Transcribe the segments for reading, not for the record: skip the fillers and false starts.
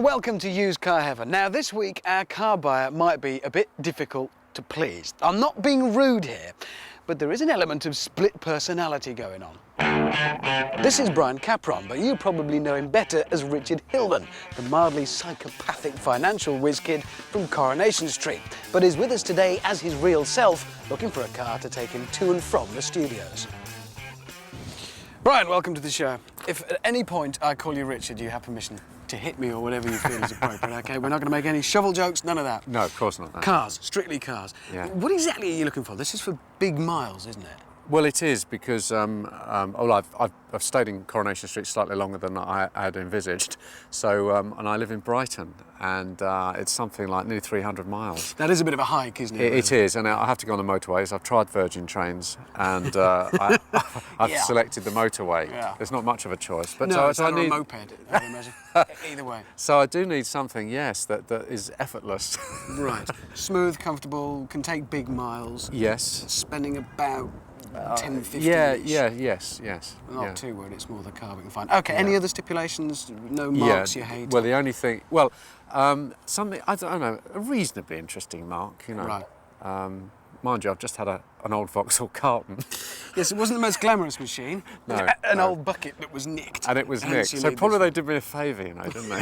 welcome to Used Car Heaven. Now this week our car buyer might be a bit difficult to please. I'm not being rude here, but there is an element of split personality going on. This is Brian Capron, but you probably know him better as Richard Hillman, the mildly psychopathic financial whiz kid from Coronation Street, but is with us today as his real self, looking for a car to take him to and from the studios. Brian, welcome to the show. If at any point I call you Richard, you have permission to hit me or whatever you feel is appropriate, okay? We're not going to make any shovel jokes, none of that. No, of course not. No. Cars, strictly cars. Yeah. What exactly are you looking for? This is for big miles, isn't it? Well, it is because I've stayed in Coronation Street slightly longer than I had envisaged. So, and I live in Brighton, and it's something like nearly 300 miles. That is a bit of a hike, isn't it? It is, and I have to go on the motorways. I've tried Virgin trains, and I've Yeah. selected the motorway. Yeah. There's not much of a choice. But No, so it's I not need a moped, I would imagine. Either way. So I do need something, yes, that is effortless. Right. Smooth, comfortable, can take big miles. Yes. Spending about 10, 15 yes. Not yeah. too worried, it's more the car we can find. Okay, Yeah. any other stipulations? No marks you hate? Well, the only thing, something, I don't know, a reasonably interesting mark, you know. Right. Mind you, I've just had an old Vauxhall Carlton. Yes, it wasn't the most glamorous machine. No, An no. old bucket that was nicked. And it was Hence nicked. you So need probably this they did me a favour, you know, didn't they?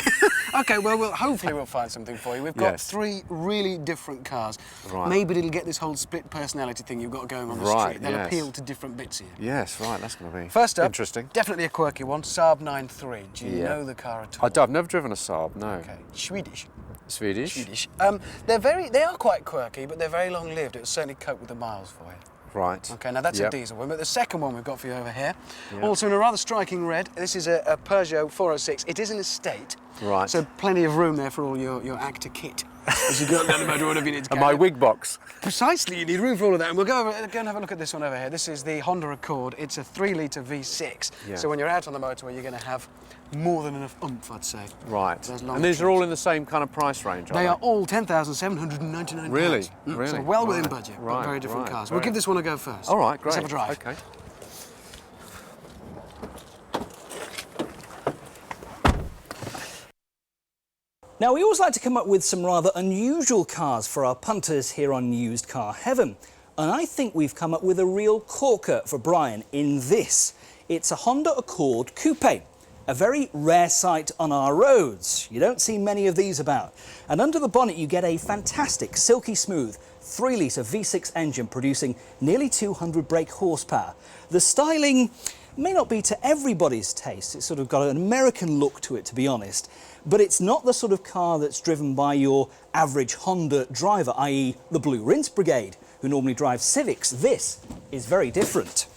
Okay, well, hopefully we'll find something for you. We've got Yes. 3 really different cars. Right. Maybe it'll get this whole split personality thing you've got going on the Right, street. They'll yes. appeal to different bits here. Yes, right, that's going to be First up, interesting. definitely a quirky one, Saab 9.3. Do you Yeah. know the car at all? I've never driven a Saab, no. Okay, Swedish. Swedish? They are quite quirky, but they're very long-lived. It'll certainly cope with the miles for you. Right. Okay, now that's Yep. a diesel one, but the second one we've got for you over here, Yep. also in a rather striking red, this is a Peugeot 406. It is an estate, Right. so plenty of room there for all your actor kit. As you go down the motor, whatever you need to And carry. my wig box. Precisely, you need room for all of that. And we'll go and have a look at this one over here. This is the Honda Accord. It's a 3-litre V6. Yeah. So when you're out on the motorway, you're going to have more than enough oomph, I'd say. Right. Those long And these are trips. all in the same kind of price range, They are all £10,799. Really? Really? So well within Right. budget, but Right, very different right, cars. We'll great. give this one a go first. All right, great. Let's have a drive. Okay. Now, we always like to come up with some rather unusual cars for our punters here on Used Car Heaven. And I think we've come up with a real corker for Brian in this. It's a Honda Accord Coupe, a very rare sight on our roads. You don't see many of these about. And under the bonnet, you get a fantastic, silky smooth 3-litre V6 engine producing nearly 200 brake horsepower. The styling may not be to everybody's taste. It's sort of got an American look to it, to be honest. But it's not the sort of car that's driven by your average Honda driver, i.e. the Blue Rinse Brigade, who normally drive Civics. This is very different.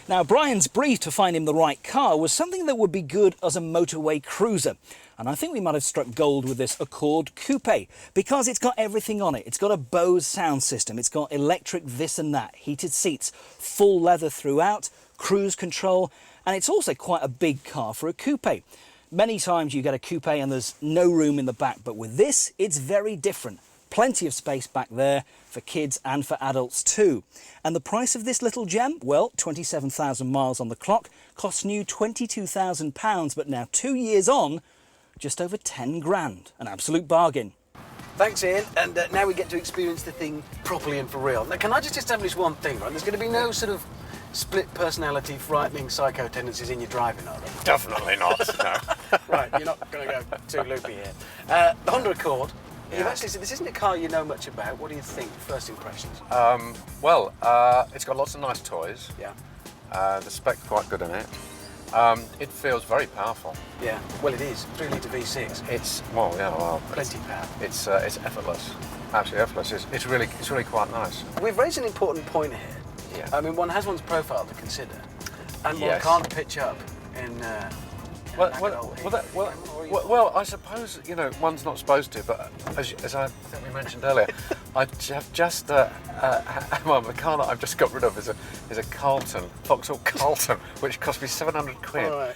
Now, Brian's brief to find him the right car was something that would be good as a motorway cruiser. And I think we might have struck gold with this Accord Coupe because it's got everything on it. It's got a Bose sound system, it's got electric this and that, heated seats, full leather throughout, cruise control, and it's also quite a big car for a coupe. Many times you get a coupe and there's no room in the back, but with this, it's very different. Plenty of space back there for kids and for adults too. And the price of this little gem? Well, 27,000 miles on the clock, costs new £22,000, but now 2 years on, just over 10 grand. An absolute bargain. Thanks, Ian. And now we get to experience the thing properly and for real. Now, can I just establish one thing, right? There's going to be no sort of split personality, frightening psycho tendencies in your driving, are there? Definitely not, no. Right, you're not going to go too loopy here. The Honda Accord. Yeah. You've actually said this isn't a car you know much about. What do you think? First impressions? It's got lots of nice toys. Yeah. The spec's quite good in it. It feels very powerful. Yeah. Well, it is. 3-litre V6. It's Plenty power. It's effortless, absolutely effortless. It's really quite nice. We've raised an important point here. Yeah. I mean, one has one's profile to consider, and one Yes. can't pitch up in. Well, I suppose, you know, one's not supposed to, but as I think we mentioned earlier, I have just the car that I've just got rid of is a Carlton, Vauxhall Carlton, which cost me 700 quid. All right.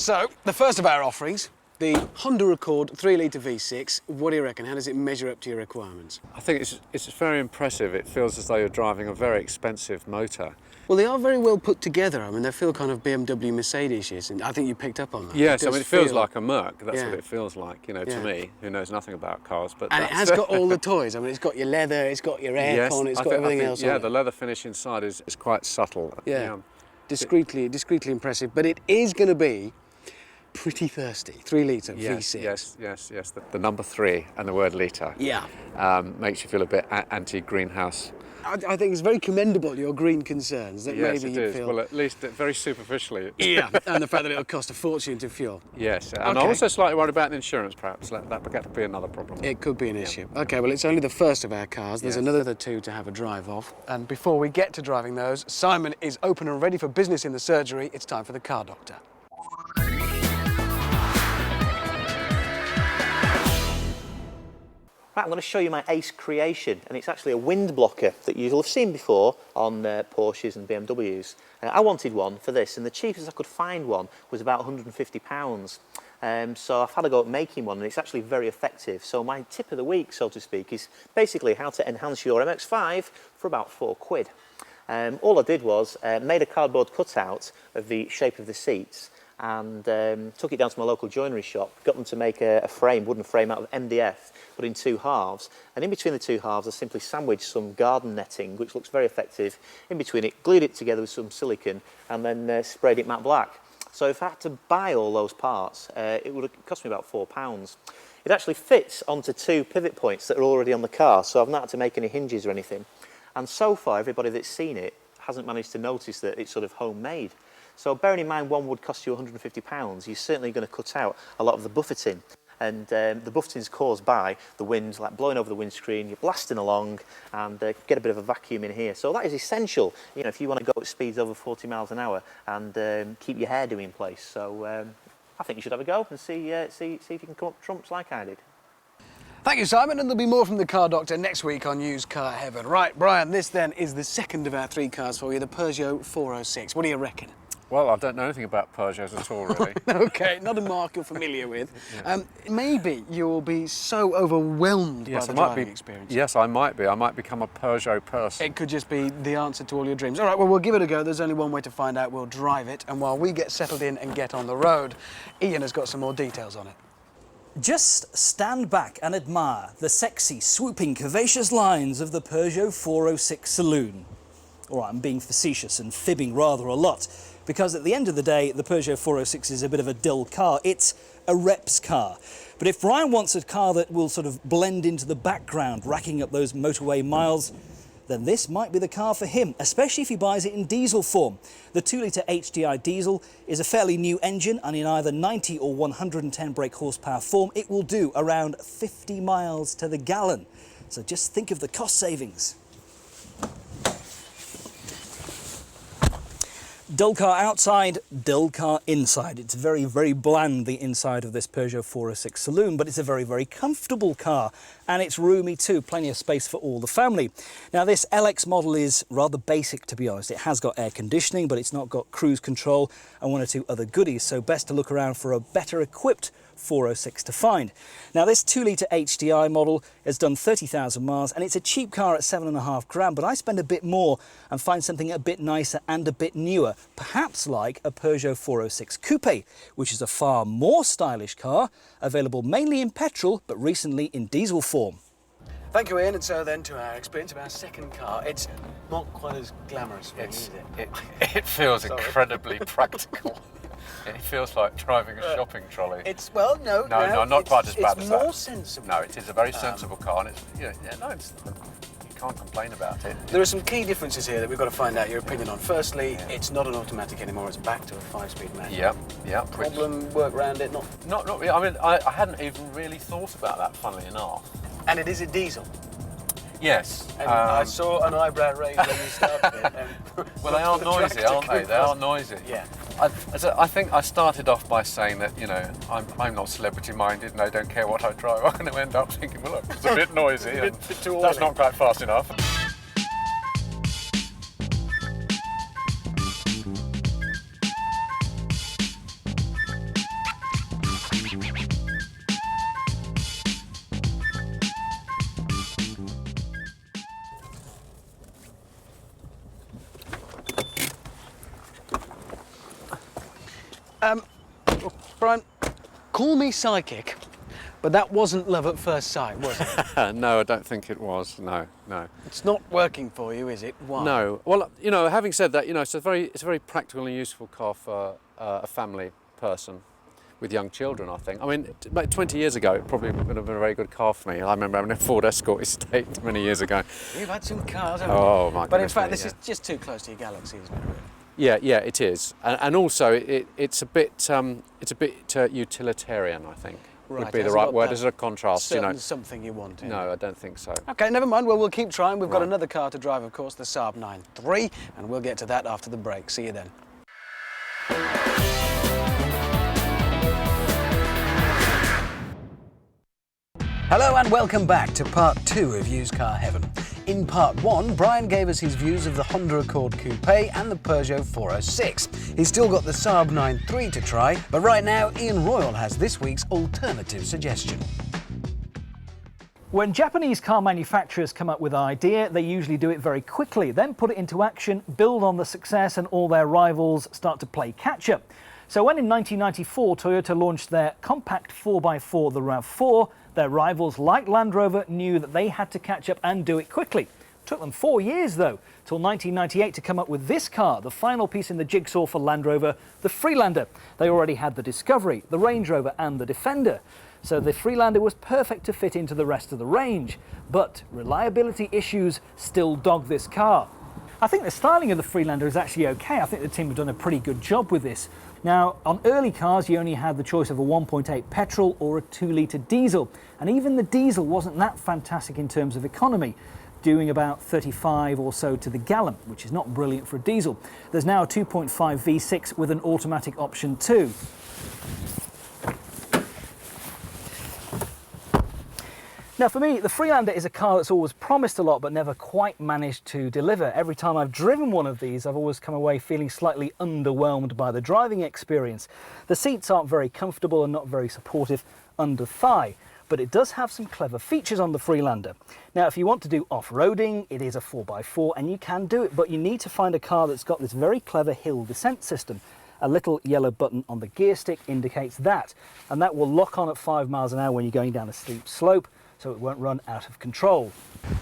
So, the first of our offerings, the Honda Accord 3-litre V6. What do you reckon? How does it measure up to your requirements? I think it's very impressive. It feels as though you're driving a very expensive motor. Well, they are very well put together. I mean, they feel kind of BMW Mercedes-ish, and I think you picked up on that. Yes, I mean, it feels feel like a Merc. That's Yeah. what it feels like, you know, Yeah. to me, who knows nothing about cars. But And it has got all the toys. I mean, it's got your leather, it's got your aircon, it's got everything else on yeah, it. the leather finish inside is quite subtle. Yeah. Discreetly impressive. But it is going to be pretty thirsty. 3-litre V6. Yes. The number 3 and the word litre Yeah. makes you feel a bit anti-greenhouse. I think it's very commendable, your green concerns, that Yes, maybe it you is. feel... Well, at least very superficially. Yeah, and the fact that it'll cost a fortune to fuel. Yes, and Okay. I'm also slightly worried about the insurance, perhaps. That could be another problem. It could be an issue. OK, well, it's only the first of our cars. There's Yes. another 2 to have a drive of. And before we get to driving those, Simon is open and ready for business in the surgery. It's time for the car doctor. Right, I'm going to show you my ace creation, and it's actually a wind blocker that you'll have seen before on Porsches and BMWs. I wanted one for this, and the cheapest I could find one was about £150. So I've had a go at making one, and it's actually very effective. So my tip of the week, so to speak, is basically how to enhance your MX-5 for about £4. All I did was made a cardboard cutout of the shape of the seats, and took it down to my local joinery shop, got them to make a frame, wooden frame out of MDF, but in 2 halves. And in between the 2 halves, I simply sandwiched some garden netting, which looks very effective, in between it, glued it together with some silicone, and then sprayed it matte black. So if I had to buy all those parts, it would have cost me about £4. It actually fits onto 2 pivot points that are already on the car, so I've not had to make any hinges or anything. And so far, everybody that's seen it hasn't managed to notice that it's sort of homemade. So bearing in mind one would cost you £150, you're certainly going to cut out a lot of the buffeting. And the buffeting is caused by the wind, like blowing over the windscreen, you're blasting along, and get a bit of a vacuum in here. So that is essential, you know, if you want to go at speeds over 40 miles an hour and keep your hairdo in place. So I think you should have a go and see if you can come up trumps like I did. Thank you, Simon, and there'll be more from the car doctor next week on Used Car Heaven. Right, Brian, this then is the second of our 3 cars for you, the Peugeot 406. What do you reckon? Well, I don't know anything about Peugeots at all, really. OK, not a mark you're familiar with. Maybe you'll be so overwhelmed by the driving experience. Yes, I might be. I might become a Peugeot person. It could just be the answer to all your dreams. All right, well, we'll give it a go. There's only one way to find out. We'll drive it. And while we get settled in and get on the road, Ian has got some more details on it. Just stand back and admire the sexy, swooping, curvaceous lines of the Peugeot 406 saloon. All right, I'm being facetious and fibbing rather a lot, because at the end of the day, the Peugeot 406 is a bit of a dull car. It's a reps car. But if Brian wants a car that will sort of blend into the background, racking up those motorway miles, then this might be the car for him, especially if he buys it in diesel form. The 2-litre HDI diesel is a fairly new engine, and in either 90 or 110 brake horsepower form, it will do around 50 miles to the gallon. So just think of the cost savings. Dull car outside, dull car inside. It's very, very bland, the inside of this Peugeot 406 saloon, but it's a very, very comfortable car, and it's roomy too, plenty of space for all the family. Now, this LX model is rather basic, to be honest. It has got air conditioning, but it's not got cruise control and 1 or 2 other goodies, so best to look around for a better equipped 406 to find. Now, this 2-litre HDI model has done 30,000 miles, and it's a cheap car at £7.5 grand, but I spend a bit more and find something a bit nicer and a bit newer, perhaps like a Peugeot 406 Coupe, which is a far more stylish car, available mainly in petrol, but recently in diesel form. Thank you, Ian. And so then to our experience of our second car. It's not quite as glamorous for you, is it? It feels incredibly practical. It feels like driving a shopping trolley. It's, well, no, not quite as bad as that. It's more sensible. No, it is a very sensible car, and it's, you can't complain about it. There are some key differences here that we've got to find out your opinion on. Firstly, it's not an automatic anymore, it's back to a 5-speed manual. Yeah. Problem, work around it, not... Not really. I mean, I hadn't even really thought about that, funnily enough. And it is a diesel. Yes. And I saw an eyebrow raise when you started it. Well, they are noisy, aren't they? They are noisy. Yeah. I think I started off by saying that, I'm not celebrity-minded and I don't care what I drive. I'm going to end up thinking, well, look, it's a bit noisy and that's not quite fast enough. Brian, call me psychic, but that wasn't love at first sight, was it? No, I don't think it was. No, no. It's not working for you, is it? Why? No. Well, you know, having said that, you know, it's a very practical and useful car for a family person with young children, I think. I mean, about 20 years ago, it probably would have been a very good car for me. I remember having a Ford Escort Estate many years ago. You've had some cars, haven't you? Oh, my goodness. But in fact, me, this yeah. is just too close to your Galaxy, isn't it, really? Yeah, it is. And also, it's a bit utilitarian, I think. Right, Would be it the hasn't right got word. that Is it a contrast, you know? something you want in No, it. I don't think so. Okay, never mind. Well, we'll keep trying. We've got Right. another car to drive, of course, the Saab 9.3, and we'll get to that after the break. See you then. Hello and welcome back to part 2 of Used Car Heaven. In part 1, Brian gave us his views of the Honda Accord Coupe and the Peugeot 406. He's still got the Saab 9.3 to try, but right now Ian Royle has this week's alternative suggestion. When Japanese car manufacturers come up with an idea, they usually do it very quickly, then put it into action, build on the success, and all their rivals start to play catch-up. So when in 1994 Toyota launched their compact 4x4, the RAV4, their rivals like Land Rover knew that they had to catch up and do it quickly. Took them 4 years though, till 1998 to come up with this car, the final piece in the jigsaw for Land Rover, the Freelander. They already had the Discovery, the Range Rover and the Defender. So the Freelander was perfect to fit into the rest of the range. But reliability issues still dog this car. I think the styling of the Freelander is actually okay. I think the team have done a pretty good job with this. Now, on early cars, you only had the choice of a 1.8 petrol or a 2-litre diesel. And even the diesel wasn't that fantastic in terms of economy, doing about 35 or so to the gallon, which is not brilliant for a diesel. There's now a 2.5 V6 with an automatic option too. Now for me, the Freelander is a car that's always promised a lot but never quite managed to deliver. Every time I've driven one of these, I've always come away feeling slightly underwhelmed by the driving experience. The seats aren't very comfortable and not very supportive under thigh, but it does have some clever features on the Freelander. Now if you want to do off-roading, it is a 4x4 and you can do it, but you need to find a car that's got this very clever hill descent system. A little yellow button on the gear stick indicates that, and that will lock on at 5 miles an hour when you're going down a steep slope, so it won't run out of control.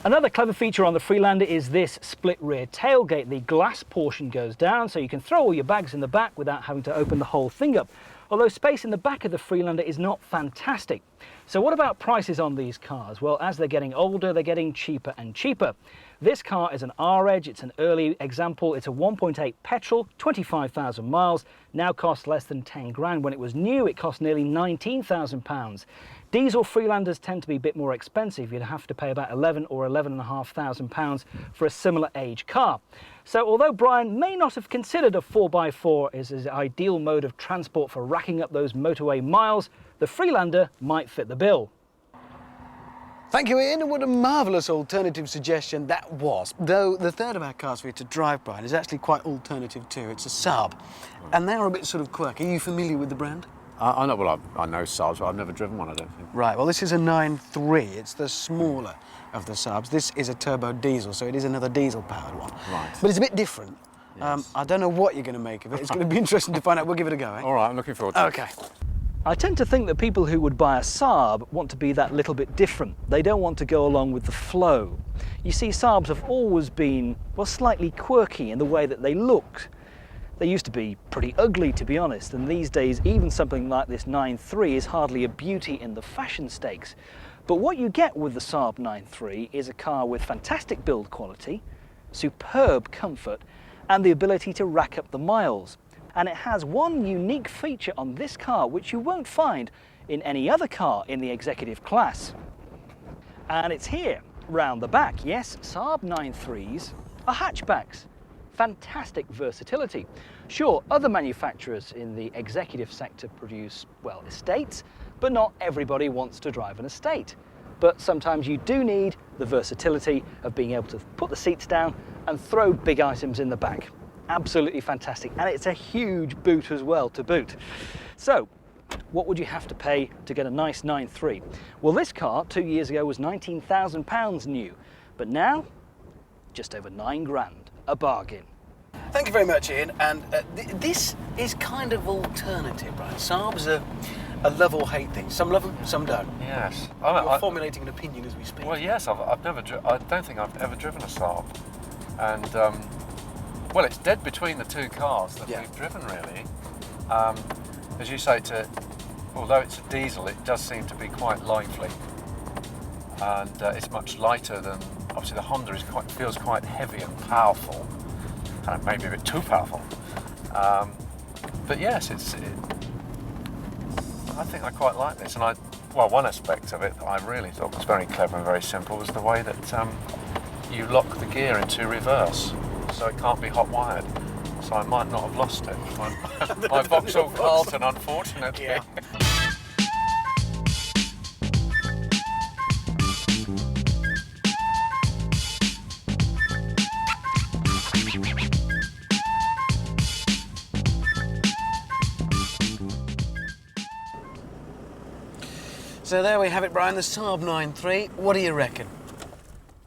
Another clever feature on the Freelander is this split rear tailgate. The glass portion goes down so you can throw all your bags in the back without having to open the whole thing up. Although space in the back of the Freelander is not fantastic. So what about prices on these cars? Well, as they're getting older, they're getting cheaper and cheaper. This car is an R-Edge, it's an early example, it's a 1.8 petrol, 25,000 miles, now costs less than 10 grand. When it was new, it cost nearly £19,000. Diesel Freelanders tend to be a bit more expensive. You'd have to pay about 11 or 11,500 pounds for a similar age car. So although Brian may not have considered a 4x4 as his ideal mode of transport for racking up those motorway miles, the Freelander might fit the bill. Thank you, Ian, and what a marvellous alternative suggestion that was. Though the third of our cars for you to drive, Brian, is actually quite alternative too. It's a Saab, and they are a bit sort of quirky. Are you familiar with the brand? I know, well, I know Saabs, but I've never driven one, I don't think. Right, well, this is a 9.3. It's the smaller of the Saabs. This is a turbo diesel, so it is another diesel-powered one. Right. But it's a bit different. Yes. I don't know what you're going to make of it. It's going to be interesting to find out. We'll give it a go, eh? All right, I'm looking forward to it. OK. I tend to think that people who would buy a Saab want to be that little bit different. They don't want to go along with the flow. You see, Saabs have always been, well, slightly quirky in the way that they looked. They used to be pretty ugly, to be honest, and these days even something like this 9.3 is hardly a beauty in the fashion stakes. But what you get with the Saab 9.3 is a car with fantastic build quality, superb comfort, and the ability to rack up the miles. And it has one unique feature on this car which you won't find in any other car in the executive class. And it's here, round the back. Yes, Saab 9.3s are hatchbacks. Fantastic versatility. Sure, other manufacturers in the executive sector produce, well, estates, but not everybody wants to drive an estate. But sometimes you do need the versatility of being able to put the seats down and throw big items in the back. Absolutely fantastic, and it's a huge boot as well to boot. So, what would you have to pay to get a nice 9.3? Well, this car 2 years ago was £19,000 new, but now just over 9 grand, a bargain. Thank you very much, Ian. And this is kind of alternative, right? Saab's a love-or-hate thing. Some love them, some don't. Yes. You're formulating an opinion as we speak. Well, yes, I've never. I don't think I've ever driven a Saab, and well, it's dead between the two cars that we've driven, really. As you say, although it's a diesel, it does seem to be quite lively, and it's much lighter than. Obviously, the Honda feels quite heavy and powerful, kind of maybe a bit too powerful. But yes, I think I quite like this, and one aspect of it that I really thought was very clever and very simple was the way that you lock the gear into reverse, so it can't be hot wired. So I might not have lost it. My Vauxhall Carlton, unfortunately. Yeah. So there we have it, Brian, the Saab 9.3. What do you reckon?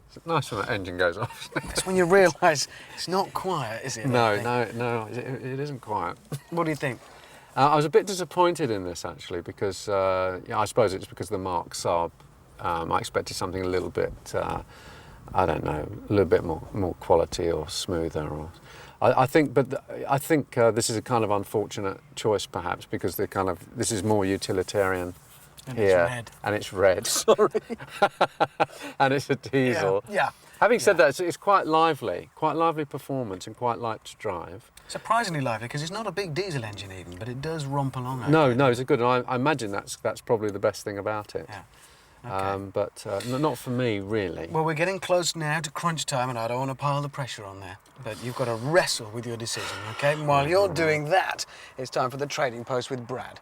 It's nice when the engine goes off. That's when you realise it's not quiet, is it? No, it isn't quiet. What do you think? I was a bit disappointed in this, actually, because I suppose it's because of the marque Saab. I expected something a little bit, I don't know, a little bit more quality or smoother. I think this is a kind of unfortunate choice, perhaps, because this is more utilitarian. And here, it's red. And it's red. Sorry. And it's a diesel. Yeah. Having said that, it's quite lively performance and quite light to drive. Surprisingly lively, because it's not a big diesel engine even, but it does romp along. No, it's a good one. I imagine that's probably the best thing about it. Yeah. Okay. But not for me, really. Well, we're getting close now to crunch time, and I don't want to pile the pressure on there. But you've got to wrestle with your decision, okay? And while you're doing that, it's time for the trading post with Brad.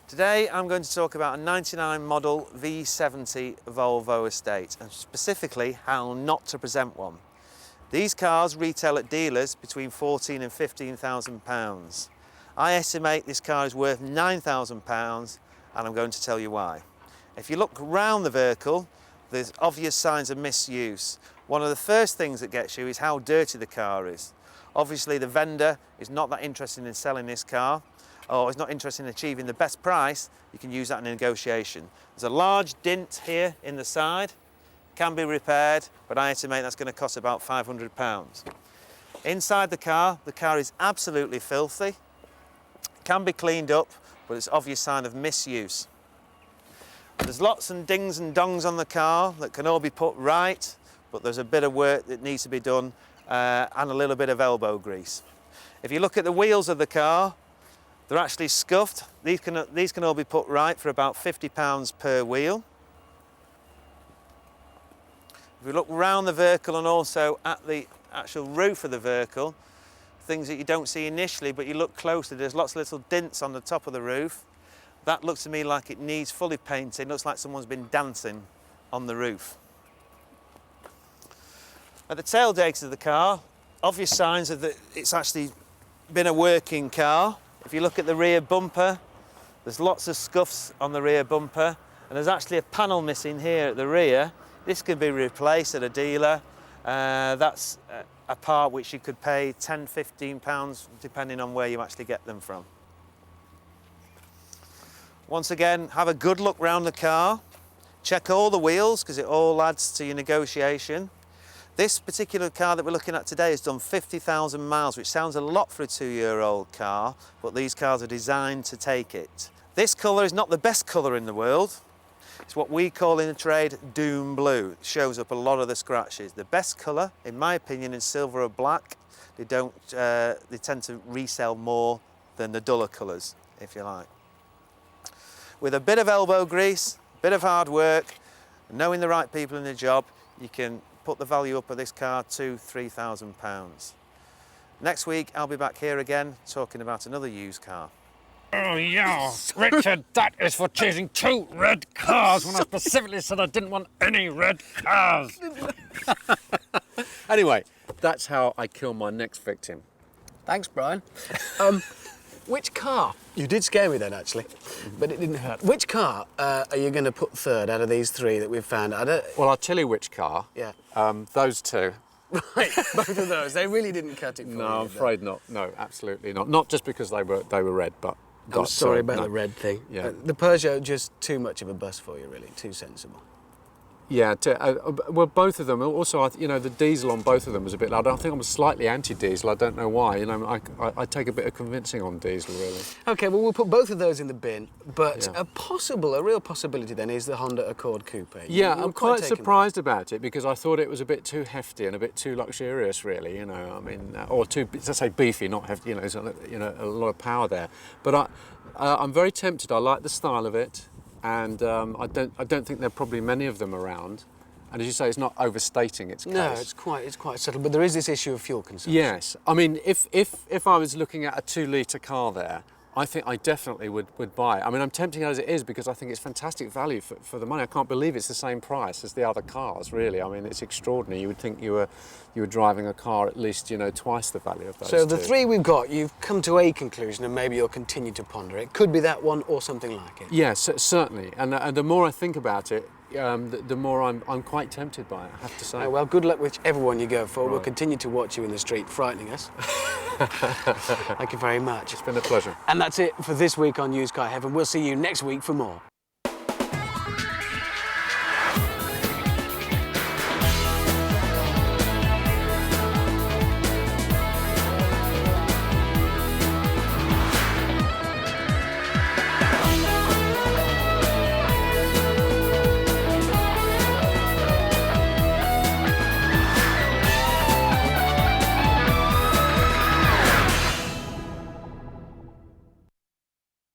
Today I'm going to talk about a 99 model V70 Volvo estate, and specifically how not to present one. These cars retail at dealers between £14,000 and £15,000. I estimate this car is worth £9,000, and I'm going to tell you why. If you look around the vehicle, there's obvious signs of misuse. One of the first things that gets you is how dirty the car is. Obviously the vendor is not that interested in selling this car, or is not interested in achieving the best price. You can use that in a negotiation. There's a large dint here in the side, can be repaired, but I estimate that's going to cost about £500. Inside the car is absolutely filthy, can be cleaned up, but it's obvious sign of misuse. There's lots of dings and dongs on the car that can all be put right, but there's a bit of work that needs to be done and a little bit of elbow grease. If you look at the wheels of the car, they're actually scuffed. These can all be put right for about £50 per wheel. If we look around the vehicle and also at the actual roof of the vehicle, things that you don't see initially, but you look closely, there's lots of little dints on the top of the roof. That looks to me like it needs fully painting. Looks like someone's been dancing on the roof. At the tailgate of the car, obvious signs of that it's actually been a working car. If you look at the rear bumper, there's lots of scuffs on the rear bumper, and there's actually a panel missing here at the rear. This can be replaced at a dealer. That's a part which you could pay £10, £15, depending on where you actually get them from. Once again, have a good look round the car. Check all the wheels, because it all adds to your negotiation. This particular car that we're looking at today has done 50,000 miles, which sounds a lot for a 2-year-old car, but these cars are designed to take it. This colour is not the best colour in the world. It's what we call in the trade doom blue. It shows up a lot of the scratches. The best colour, in my opinion, is silver or black. They tend to resell more than the duller colours, if you like. With a bit of elbow grease, a bit of hard work, knowing the right people in the job, you can put the value up of this car to £3,000. Next week, I'll be back here again talking about another used car. Oh yeah, Richard, that is for choosing 2 red cars when I specifically said I didn't want any red cars. Anyway, that's how I kill my next victim. Thanks, Brian. which car? You did scare me then, actually, but it didn't hurt. Which car are you going to put third out of these three that we've found? Well, I'll tell you which car. Yeah. Those two. Right, both of those. They really didn't cut it for you. No, I'm afraid not. No, absolutely not. Not just because they were red, but... I'm sorry about the red thing. Yeah. The Peugeot, just too much of a bus for you, really. Too sensible. Yeah, well, both of them. Also, you know, the diesel on both of them was a bit loud. I think I'm slightly anti-diesel. I don't know why. You know, I take a bit of convincing on diesel, really. OK, well, we'll put both of those in the bin. But Yeah. a real possibility then is the Honda Accord Coupe. Yeah, You were I'm quite taken surprised about it because I thought it was a bit too hefty and a bit too luxurious, really. You know, I mean, or too, let's say, beefy, not hefty. You know, there's a lot of power there. But I'm very tempted. I like the style of it. And I don't think there are probably many of them around. And as you say, it's not overstating its case. No, it's quite subtle. But there is this issue of fuel consumption. Yes, I mean, if I was looking at a 2-litre car there, I think I definitely would buy it. I mean, I'm tempting as it is because I think it's fantastic value for the money. I can't believe it's the same price as the other cars, really. I mean, it's extraordinary. You would think you were driving a car at least, you know, twice the value of those So the two. three we've got, you've come to a conclusion and maybe you'll continue to ponder it. Could be that one or something like it. Yes, certainly. And the more I think about it, the more I'm quite tempted by it, I have to say. Oh, well, good luck with whichever one you go for. We'll Right. continue to watch you in the street, frightening us. Thank you very much. It's been a pleasure. And that's it for this week on Used Car Heaven. We'll see you next week for more.